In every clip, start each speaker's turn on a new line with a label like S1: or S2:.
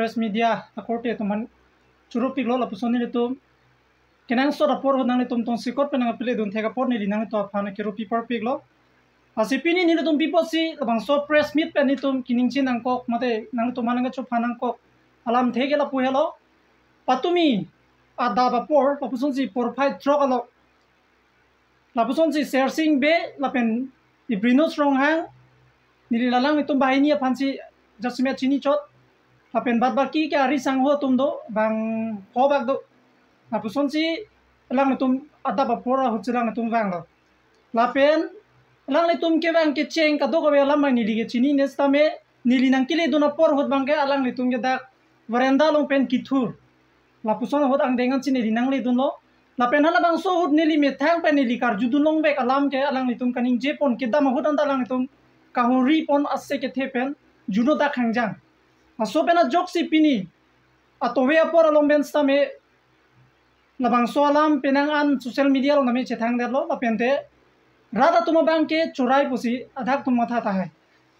S1: press media akorte tuman churupi lo la pusoni le tum kenang so rapor ho nang le tum tong sikot pe nang pile dun thega por ni nang to phana ke rupi par pik lo asipini ni le tum pipo si bang so press meet pe ni tum kining chin nang kok mate nang tum manang chu phanang kok alam thege la pu helo patumi ada ba por la puson si por phai trok alo la puson si searching be la pen ibrino strong hang ni lalang ni tum bahini phansi jasme chini chot lapen bat baki ke ari sang ho tum do bang ho bak do na puson si lang tum ada ba pora ho chilang tum wang lo lapen lang tum ke bang ke cheng ka do ko lam ni li ke chini nesta me nili nang kile do na por hot bang ke alang tum ke dak veranda long pen kithur la puson hot ang dengan chini li nang le dun lo lapen hala bang so hot nili me thang pe nili kar judu long be alam ke alang tum kaning je pon ke dam hot anda lang tum ka ho ri pon asse ke thepen juno da khangjang aso pena joksi pini atau wea por along ben stame labang soalam penang an social media lo nami cethang derlo la pente rada tuma bangke churai pusi adhak tum matha ta hai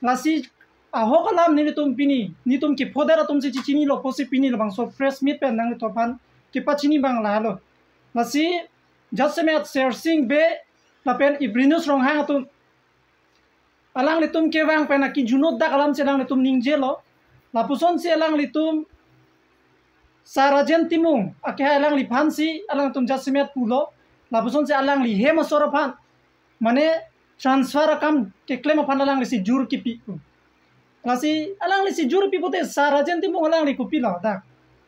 S1: lasi aho kalam ni tum pini ni tum ki podera tum si chini lo posi pini labang so press meet pen nang to pan ki pachini bang la lo lasi jasme searching be la pen ibrinus rong hang tum alang litum ke bang pena ki junot dak alam sedang litum ningje lo la puson si alang litum sarajen timung ake alang li phansi alang tum jasmet pulo la puson si alang li hema soraphan mane transfer akam ke claim aphan alang li si jur ki pi la si alang li si jur pi pote sarajen timung alang li kupi la dak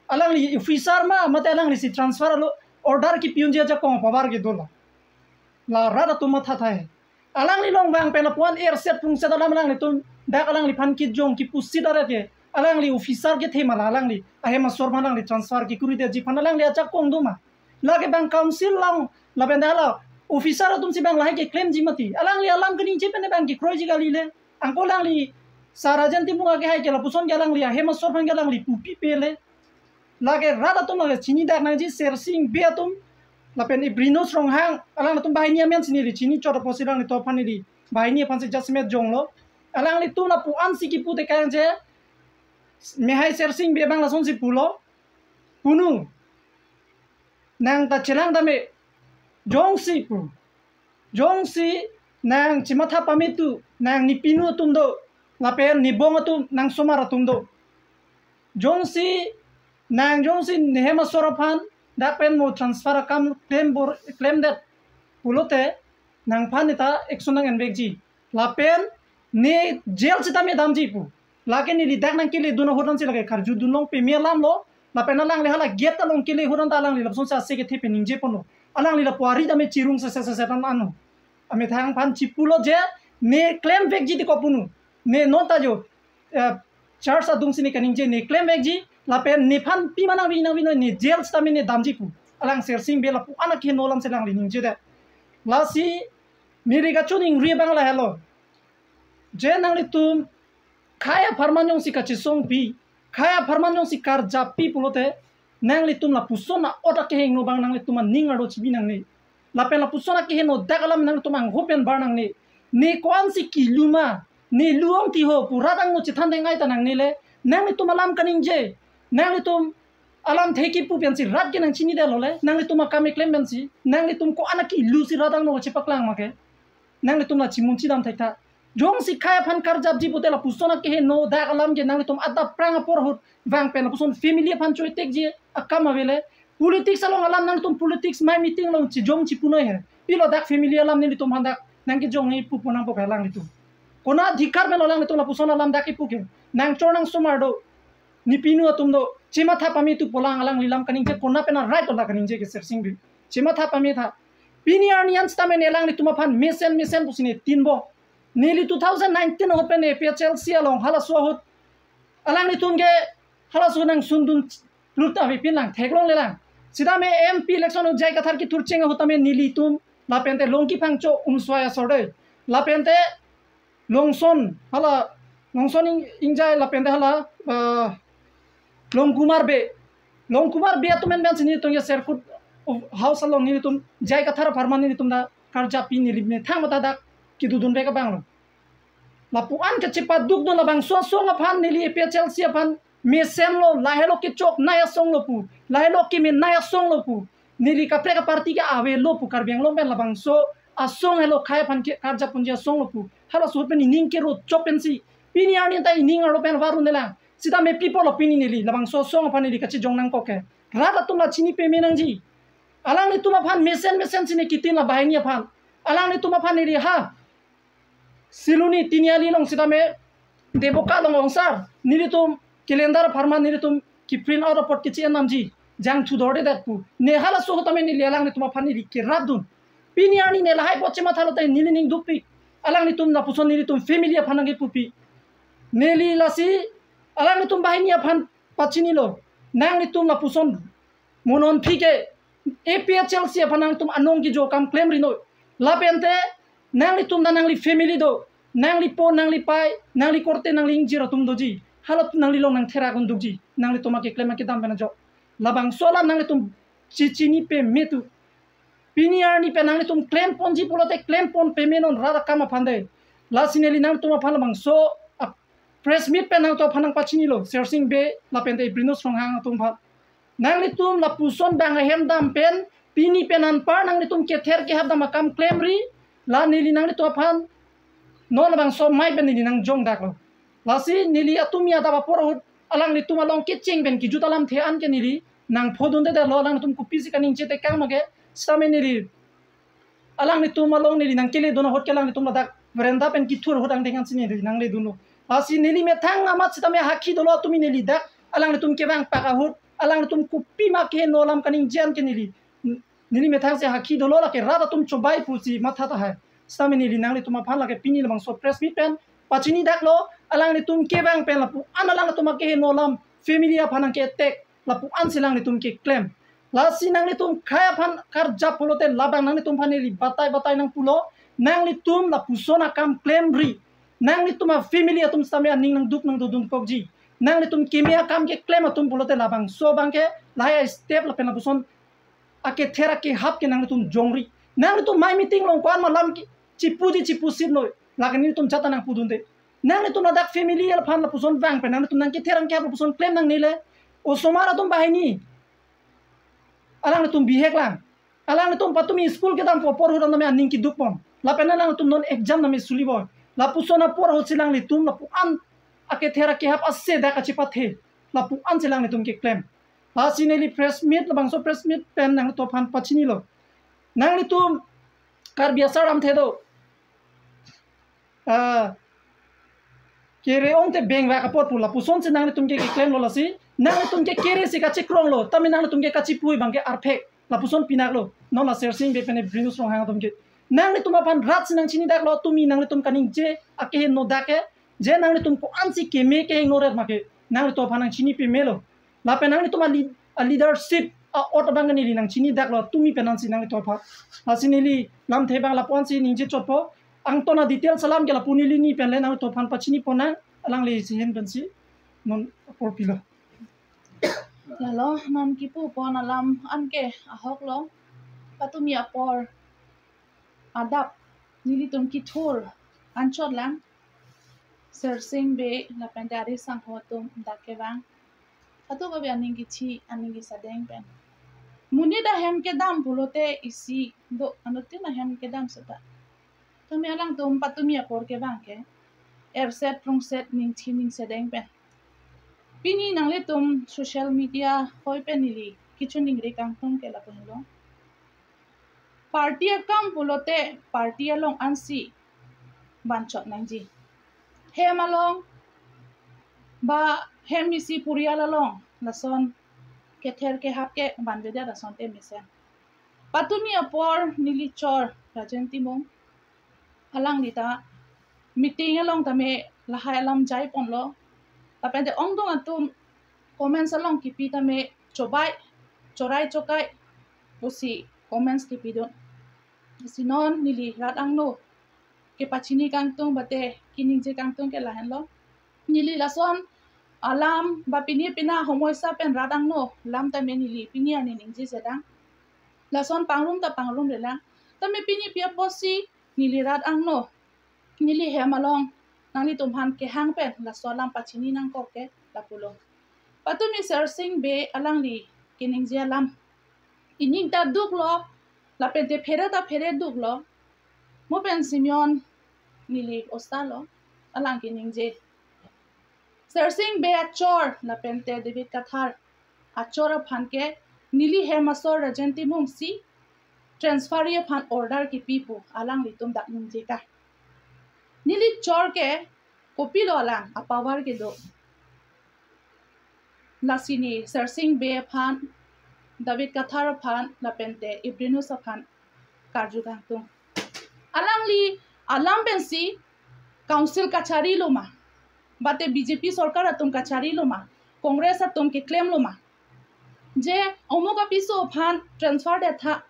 S1: alang li officer ma mate alang li si transfer lo order ki piunje ja ko pabar ke dola la rada tum matha thai alang li long bang pena puan air set pung sa dalam alang li tum dak alang li phan ki jong ki pusi dara ke alang li officer ke thema alang li ahema sorma alang li transfer ki kuri de ji phan alang li acha kong duma lage bang council lang la bendala officer tum si bang lahi ke claim ji mati alang li alam kini ji pene bang ki kroi ji gali le angko lang li sarajan timu age hai ke la puson galang li ahema sorma galang li pupi pele lage rada tum lage chini dak nang ji searching be tum la pen ibrino strong hang alang tum bahini amen sini ri chini chora posilang ni to phani ri bahini phansi jasmet jong lo alang li tum na pu an si ki pu te kang je mehai searching be bang lason si pulo punu nang ta chelang dame jong si nang chimatha pamitu nang nipinu tum do lapen nibong tum nang somara tum do jong si nehema soraphan dapen mo transfer kam claim that pulote nang phanita action nang enbekji lapen ne jail chita me damji pu lake ni lidak nang kile duno hodan si lage kharju dunong pe melam lo la pena lang le hala get along kile hodan ta lang li lapson sa se ke thepe ningje pono alang li la puari dame chirung se tan anu ame thang phan chipulo je ne claim back ji ko punu ne nota jo charge adung sini kaning je ne claim back ji la pen ne phan pi mana wi ne jail sta me ne damji pu alang searching be la pu ana ke nolam se lang li ningje de la si miri ga chuning ri bang la hello je nang li tum khaya farmanyong si kachisong pi khaya farmanyong si kar japi pulote nang li tum la pusona oda ke heng no bang nang li tum ning ado chibi nang ni la pen la pusona ke heno dagalam nang tum ang hopen bar nang ni kwan si kiluma ni luong ti ho pura dang no chithan deng ai ta nang ni le nang li tum alam kaning je nang li tum alam theki pu pen si rat ke nang chini de lo le nang li tum akame claim ben si nang li tum ko ana ki lu si radang no chipaklang ma ke nang li tum la chimun chi dam thaita jong si khaya phan kar jab ji putela pusona ke no dak alam je nang tum adda prang por hut wang pen puson family phan choi tek je akam avele politics along alam nang tum politics mai meeting long chi jong chi punoi he pilo dak family alam ni tum handak nang ki jong ni pu punang po kalang ni tum kona dhikar me lolang ni tum la pusona alam dak ipu ke nang chornang somar do ni pinu tum do chima tha pami tu polang alang lilam kaning je kona pena right ola kaning je ke searching bi chima tha pami tha piniarnian stamen elang ni tum phan mesen pusine tinbo Nearly 2019 open APHL along Halaswahut alang ni tungge Halasunang Sundun Luta Vipilang Teglong Lelang Sidame MP election of Jaikathar ki Turching Hotame Nilitum Lapente Longki Pangcho Umswaya Sorde Lapente Longson Hala Longson Injai Lapente Hala Longkumar Be Atumen Bansini Tunga Serfut House along Nilitum Jaikathar Parmanitum da Karja Pin Nilibne Tamatadak Kidudun beka bang la puan ke cepat duk do la bang so nga phan nili APHL si phan mesen lo lahelo ke chok naya song lo pu lahelo ke me naya song lo pu nili ka pre ka parti ke awe lo pu kar beng lo ben labang so asong hello khaya pan ke karja punja song lo pu hala so pen ning ke ro chok pen si pini arni tai ning ro pen waru nela sida me people lo pini nili labang so song pan nili ka chi jong nang ko ke rada tum la chini pe me nang ji alang ni tuma phan mesen sini kitin la bahai ni phan alang ni tuma phan nili ha siluni tiniali long sida me deboka long ongsar nili tum calendar pharma nili tum ki print out report ki chen namji jang thu dorde dak pu ne hala so tame ni lelang ni tuma phani ri ke radun pini ani ne lahai poche ma thalo tai nili ning dupi alang ni tum na puson nili tum family phanangi pupi neli lasi alang ni tum bahini phan pachini lo nang ni tum na puson monon phike APHL si phanang tum anong ki jo kam claim ri no la pente nang li tum da nang li family do nang li po nang li pai nang li korte nang li injira tum doji halap nang li long nang thera gun dugji nang li tuma ke claim ke dam bena jo labang sola nang li tum chichini pe metu piniar ni pe nang li tum claim ponji polote claim pon payment on rada kama phande la sineli nang tuma phan bang so press meet pe nang to phanang pachini lo searching be la pente brinos rong hang tum pha nang li tum la puson bang hem dam pen pini penan par nang li tum ke ther ke hab dam kam claim ri la nili nang li to phan no la bang so mai ben nili nang jong dak lo la si nili atumia da ba por alang ni tum along ke ching ben ki jutalam the an ke nili nang phodun de lo lang tum ku pisi kaning che te kang mage same nili alang ni tum along nili nang kele dono hot ke lang ni tum la dak veranda pen ki thur hodang dengan sini nili nang le duno la si nili me thang amat sitame hakhi dolo tumi nili dak alang ni tum ke bang pa hot alang ni tum ku pi ma ke no lam kaning jan ke nili me thang se hakhi dolo la ke rada tum chobai pusi matha ta hai sami nili nang li tuma phan la ke pini la bang so press meet pen pachini dak lo alang ni tum ke bang pen la pu an alang tuma ke no lam family a phanang ke tek la pu an silang ni tum ke claim la si nang li tum khaya phan kar ja polote la bang nang ni tum phan ni batai nang pulo nang li tum la pu sona kam claim ri nang li tuma family a tum sami ning nang duk nang do dun kokji nang li tum kemia kam ke claim a tum polote la bang so bang ke la ya step la pen la pu son ake thera ke hap ke nang tum jongri nang tum mai meeting long kwan malam ki cipu sip no lagani tum chata nang pudunde nang tum dak family al phan la puson bang pe nang tum nang ke therang ke puson claim nang nile o somara tum bahini alang tum bihek lang alang tum patumi school ke dam por huran me aning ki dukpon la pena lang tum non exam na me suli boy la pusona por ho silang li tum la pu an ake thera ke hap asse da ka chipathe la pu an silang ni tum ke claim la sineli press meet la bang so press meet pen nang to phan pachini lo nang li tum kar biasa ram the do kere ong te beng wa ka pot pula puson se nang tum ke claim lo la si nang tum ke kere se ka che krong lo tami nang tum ke ka chi pui bang ke arphek la puson pinak lo no la searching be pene brinus rong hang tum ke nang tum pan rat sinang chini dak lo tumi nang tum kaning je ake no dake je nang tum ko ansi ke me ke no ret ma ke nang tum pan chini pe melo la pe nang tum a leadership ot bang ni nang chini dak lo tumi penan si nang to pha asinili lam the bang la pon si ning je chot po ang to na detail salam ke la punili ni pen le nang to phan pachini pona alang le si hen ben si non por pilo
S2: la lo nam ki pu pon alam an ke ahok lo patumi apor adap nili tum ki thur an chot lang searching be la pendari sang ho tum dakke bang atu ba aning ki chi aning ki sadeng pen muni da hem ke dam bulote isi do anuti na hem ke dam sata tumi alang tum patumi apor ke bang ke set prong set ning chi ning sadeng pen pini nang le tum social media hoi pen nili kichu ning re kang tum ke la pen lo party akam bulote party along ansi banchot nang ji hem along ba hem isi purial along lason ke ther ke hap ke banbe da lason te misen patumi apor nili chor rajen timong alang lita meeting along tame lahai alam jai pon lo tapende ong dong atum comments along kipi tame chobai chorai chokai pusi comments kipi don sinon nili rat ang no ke pachini kang tung bate kining je kang tung ke lahen lo nili lason alam ba pini pina homoi sa pen rat ang no lam tame nili pini ani ning je sedang lason pangrum ta pangrum le lang tame pini pia posi nili rat ang no nili hem along nang li tum han ke hang pen la so lam pachini nang ko ke la pulo patumi sersing be alangli kining je lam ining ta duk lo la pente phere duk lo mo pen Simeon nili ostalo alang kining je sersing be achor la pente David Kathar achora phanke nili hemasor rajenti mumsi transfer ye phan order ki pipu alang litum dak ning je ka nili chor ke kopi lo alang a power ke do lasini sersing be phan David Kathar phan la pente Ibrinus phan karjugang tung alangli alam pensi council kachari loma bate BJP sarkar atum kachari loma congress atum ke claim loma je omoga piso phan transfer de tha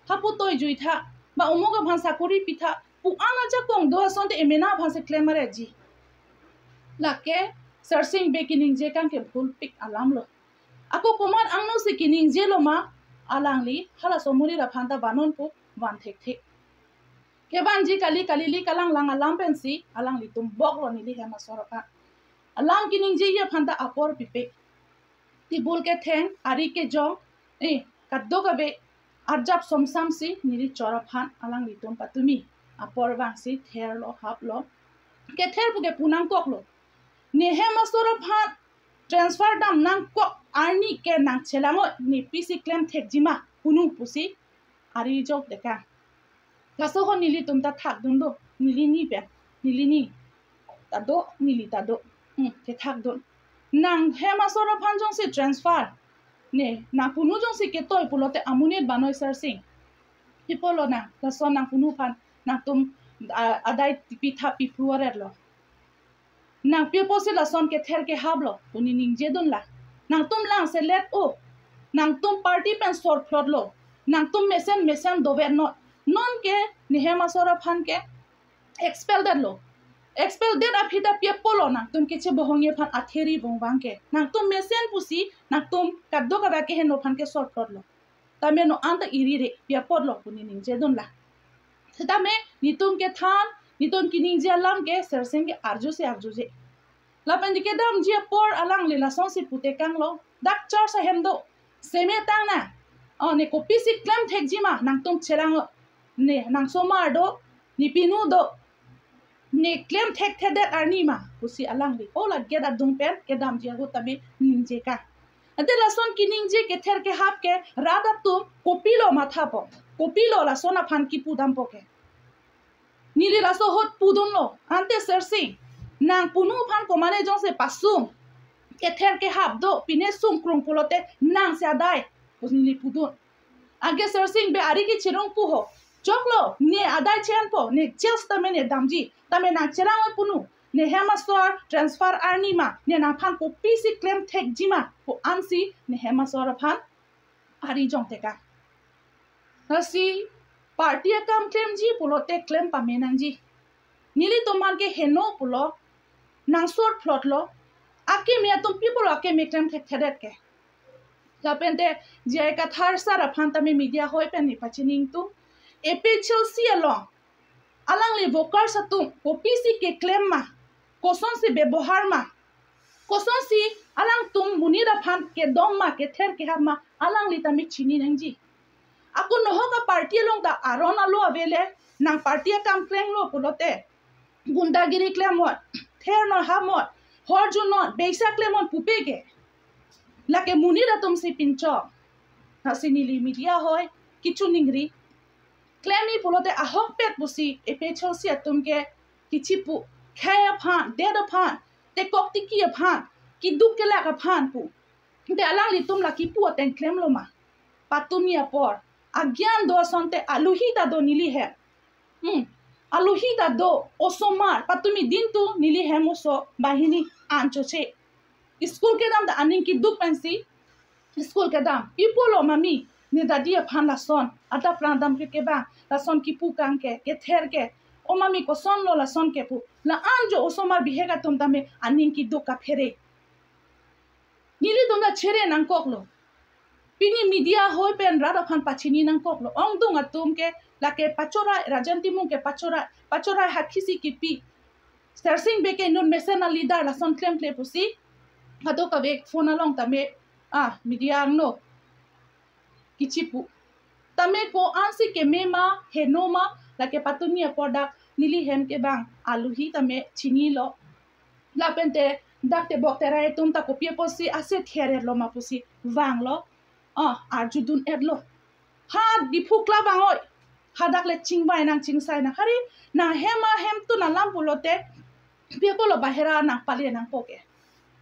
S2: hapu toy jui tha ba omoga phan sakuri pitha pu anga ja kong do asonte emena phan se claimer ji lake searching beginning je kan ke bhul pik alam lo ako komar angno se kining je loma alangli hala somuri ra phanta banon pu wan thek thek keban ji kali li kalang lang alam pensi alang li tum bok lo ni li hema soraka alang kining je ye phanta apor pipe ti bul ke theng ari ke jong kaddo kabe arjap somsam si niri chora phan alang li tum patumi apor bang si ther lo hap lo ke ther pu ke punang kok lo ni hema sora phan transfer dam nang kok arni ke nang chelango ni pc claim thek jima punu pusi ari jok deka kaso ho nili tum ta thak dun do nili ni pe nili ni ta do nili ta do ke thak do nang hema sora phan jong si transfer ne na punu jong si ke toy pulote amunit banoi searching hipolo na kaso nang punu phan na tum adai pitha pipluaret lo nang pipo si la son ke ther ke hablo puni ning je don la nang tum lang se let o nang tum party pen sor flot lo nang tum mesen dover no non ke ni hema sora phan ke expel that afida piepolo nang tum ke che bohonge phan atheri bongwang ke nang tum mesen pusi nang tum kaddo ka ke heno phan ke sor flot lo tame no anta iri re piepod lo puni ning je don la tame ni tum ke than ni ton kining je alam ke serseng ke arju je la pendike dam je por alang le la son si pute kang lo dak char sa hemdo seme tang na ne kopi si klam thek jima nang tum chelang ne nang somar do ni pinu do ne claim thek that arni ma pusi alang li ola get adung pen ke dam je go tame ninje ka ate la son kining je ke ther ke hap ke rada tum kopi lo matha po kopi lo la sona phan ki pudam po ke nili la so hot pudon lo ante sersi nang punu phan komane jong se pasum ke ther ke hap do pine sum krung pulote nang se adai pusni pudon age searching be ari ki chirong pu ho choklo ne adai chen po ne just tame ne damji tame na cherang punu ne hema sor transfer arni ma ne na phan ko pc claim thek jima po ansi ne hema sor phan ari jong teka hasi party kam claim ji pulote claim pamenang ji nili tomar ke heno pulo nang sor plot lo ake me tum people ake me claim thek thedet ke lapente je ka thar sara phanta me media hoi pen ni pachining tu epe chelsea along alang le vocar sa tu opc ke claim ma koson se bebohar ma koson si alang tum munira phan ke dom ma ke ther ke ha ma alang li tami chini nangji aku noho ka party long da aron alo avele nang party kam claim lo pulote gundagiri claim what ther no ha mot hor ju no beisa claim on pupege lake munira tum si pincho hasinili media hoy kichu ningri claimi pulote ahok pet busi epe chelsea atum ke kichi pu khaya phan de da phan te kokti ki phan ki duk ke la ka phan pu te alang li tum la ki pu aten claim lo ma patumia por agyan do sonte aluhi da do nili he aluhi da do osomar patumi din tu nili he moso bahini anchoche school ke dam da aning ki duk pensi school ke dam pipolo mami ne dadia phan la son ata prandam ke ba la son ki pu kang ke ther ke o mami ko son lo la son ke pu la anjo osomar bihega tum tame aning ki duk ka phere nili tum da chere nang koklo pini media hoi pen rada phan pachini nang koklo ong dung atum ke la ke pachora rajanti mung ke pachora hakhisi ki pi searching be ke non mesena leader la son claim ple pusi kado ka vek phone along tame media angno kichipu tame ko ansi ke mema henoma la ke patunia product nili hem ke bang aluhi tame chini lo la pente dak te bok terai tum ta kopie posi ase there lo ma posi wang lo arjudun edlo ha dipukla bangoi hadak le chingbai nang chingsai na hari na hema hem tu na lam pulote people lo bahera nang pali nang poke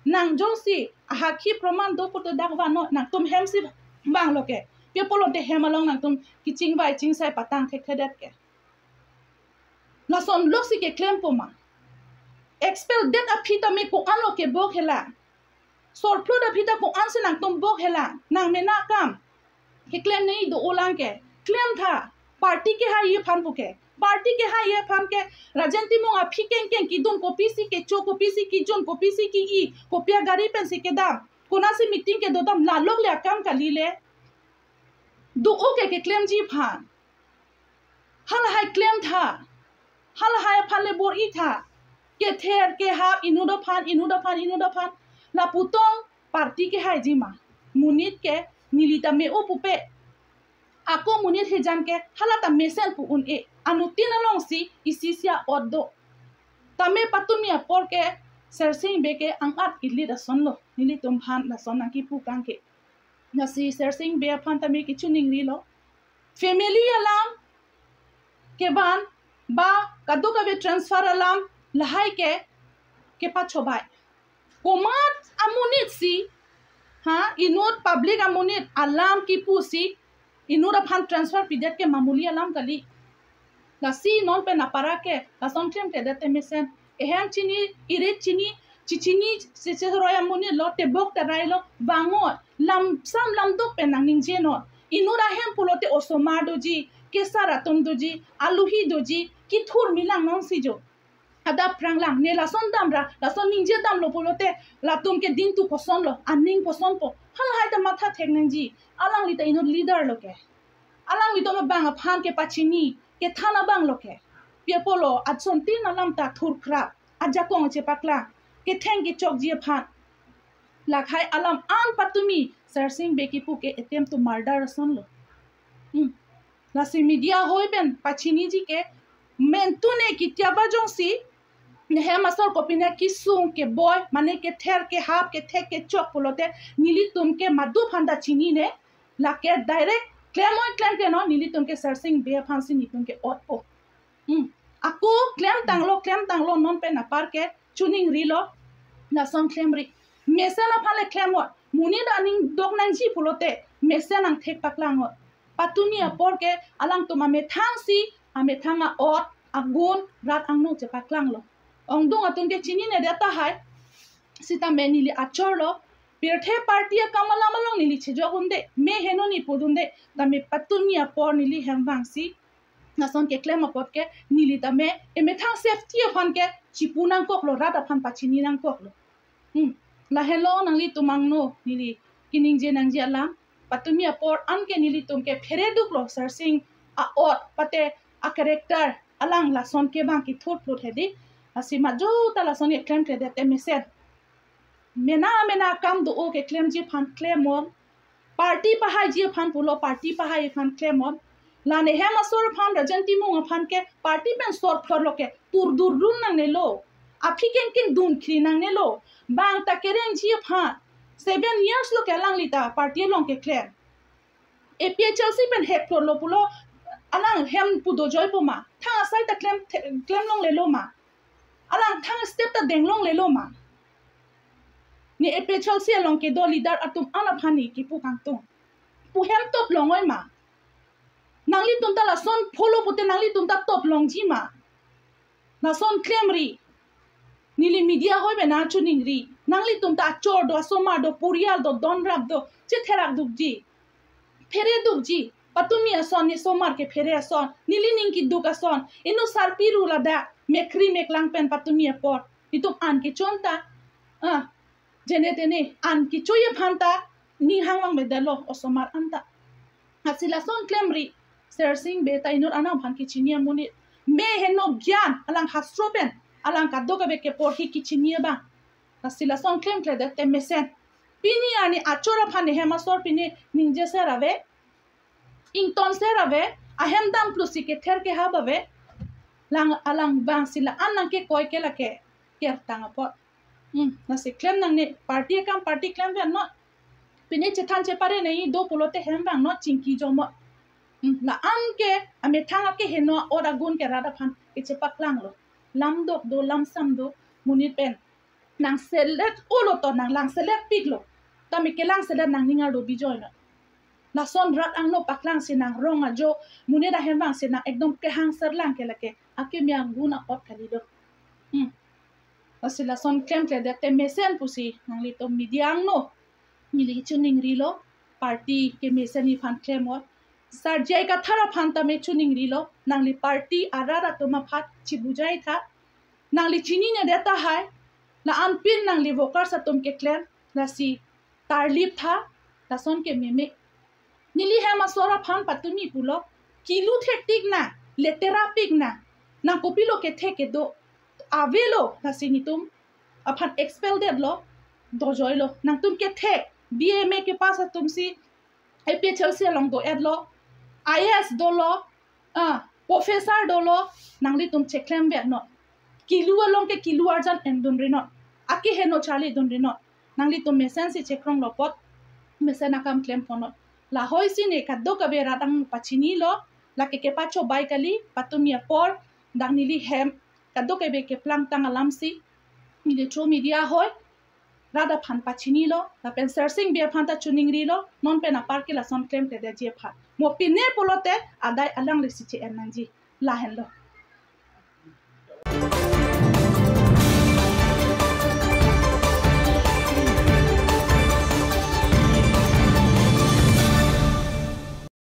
S2: nang jongsi haki proman do puto dak wano nang tum hem si bang loke people lo te hem along nang tum ki chingbai chingsai patang thek thedet ke la son loksi ke claim poma expel det apita me ko anlo ke bok hela sor ploda pita ko anse nang tum bok hela nang mena kam ke claim nei do olang ke claim tha party ke ha ye phan puke party ke ha ye phan ke rajanti mo aphi ken ken ki dun kopi si ke cho kopi si ki jon kopi si ki i kopia gari pen si ke dam kona si meeting ke do dam la log le kam ka lile do oke ke claim ji phan hal hai claim tha hal hai phan le bor i tha ke ther ke ha inudo phan la putong party ke hai ji ma munit ke nilita me opupe ako munit hejan ke halata mesel pu un e anutin along si isisia oddo tame patumia porke sersing beke angat idli da sonlo nili tum phan la son ki pu kangke na si sersing be phan tame ki chuning ri lo family alam ke ban ba kadu ka be transfer alam lahai ke pa chobai komat amunit si inut public amunit alam ki pu si inura phan transfer pidet ke mamuli alam kali la si non pe na para ke la son klem te dete mesen ehem chini ire chini chichini se roya muni lo te bok te rai lo bangot lam sam lam dok pe nang ning jeno inura hem pulote osoma doji kesara tom doji aluhi doji ki thur milang non si jo ada prang lang ne la son dam ra la son ning je dam lo pulote la tum ke din tu poson lo aning poson po hal hai ta matha thek nang ji alang li ta inut leader lo ke alang li to ma bang phan ke pachini ke thana bang lo ke pia polo atson tin alam ta thur kra aja kong che pakla ke theng ke chok ji phan la khai alam an patumi searching beki pu ke attempt to murder son lo la si media hoi ben pachini ji ke men tune ki tyaba jong si ne he masor kopine ki sung ke boy mane ke ther ke hap ke thek ke chok polote nili tum ke madu phanda chini ne la ke direct claim ke no nili tum ke searching be phansi ni tum ke otpo aku claim tanglo non pe na par ke tuning rilo na son claim ri mesana phale claim wa muni daning dok nang ji polote mesanang thek paklang wa patunia por ke alang to me thangsi ame thanga ot agun rat angno che paklang lo ongdong atun ke chini ne data hai sita menili achorlo pirthe party kamala malong nili chejo gunde me henoni podunde dame patunia por nili hemwangsi nason ke claim apot ke nili tame eme thang safety phon ke chipunang koklo rat aphan pachini nang koklo la hello nangli tumangno nili kining je nang je alam patumia por anke nili tumke phere duklo searching a ot pate a character alang la son ke bang ki thot plot hedi asima jo ta la son ye claim ke dete message mena kam do o ke claim ji phan claim on party pa hai ji phan pulo party pa hai phan claim on la ne hem asor phan rajanti mu phan ke party pen sor flor lo ke tur dur run nang ne lo afi ken dun khri nang ne lo bang ta keren ji phan 7 years lo ke lang lita party long ke claim APA Chelsea pen hep flor lo pulo alang hem pudo joy poma thang asai ta claim long le lo ma alang thang step ta deng long le lo ma ni APA Chelsea long ke do leader atum ana phani ki pu kang to pu hem top longoi ma nangli tum ta la son follow pute nangli tum ta top long ji ma na son claim ri nili media hoi be na chuning ri nangli tum ta chor do soma do purial do don rap do che therak duk ji phere duk ji patumi ason ni somar ke phere ason nili ning ki duk ason inu sarpiru la da mekri meklang pen patumi por itum an ke chonta jene tene an ki choye phanta ni hangwang be dalo osomar anta asila son claim ri searching be ta inur ana phan ki chinia muni me heno gyan alang hastropen alang kaddo ka be ke por hi ki chinia ba la sila son claim kle de te mesen pini ani achora phane hema sor pini ninje se rave ington se rave ahem dam plus ke ther ke habave lang alang bang sila anang ke koi ke la ke ker tanga pot na se claim nang ne party claim ve no pini chethan che pare nei do polote hem bang no chingki jomo la an ke ame thanga ke heno ora gun ke rada phan ke chepak lang lo lam dok do lam sam do munit pen nang selet ulo to nang lang selet piglo tami ke lang selet nang ninga do bijoy no la son rat ang no paklang si nang ronga jo munida hem bang si nang ekdom ke hang ser lang ke lake ake mya guna ot khali do asila son claim ke de te mesen pusi nang li to midiang no mili chuning rilo party ke mesen ni phan claim wa sar jai ka thara phan ta me chuning rilo nang li party arara to ma phat chibujai tha nang li chini ne deta hai la an pin nang li voker sa tum ke claim la si tarlip tha la son ke meme nili hema sora phan patumi pulo kilu thektik na letera pik na nang kopilo ke theke do avelo la sinitum aphan expel det lo dojoi lo nang tum ke thek bma ke pasa tum si ephl se long do ed lo is do lo professor do lo nang li tum cheklem be no kilu along ke kilu arjan endun rino aki heno chali dun rino nang li tum mesen si chekrong lo pot mesen akam claim fono la hoi sine kaddo kabe radang pachini lo la ke pacho bai kali patumia por dang nili hem kaddo kabe ke plang tang alamsi mile cho media hoi rada phan pachini lo la pen searching be phan ta chuning ri lo non pen apar ke la son claim te de je pha mo pine polote adai alang le si che enanji la hen lo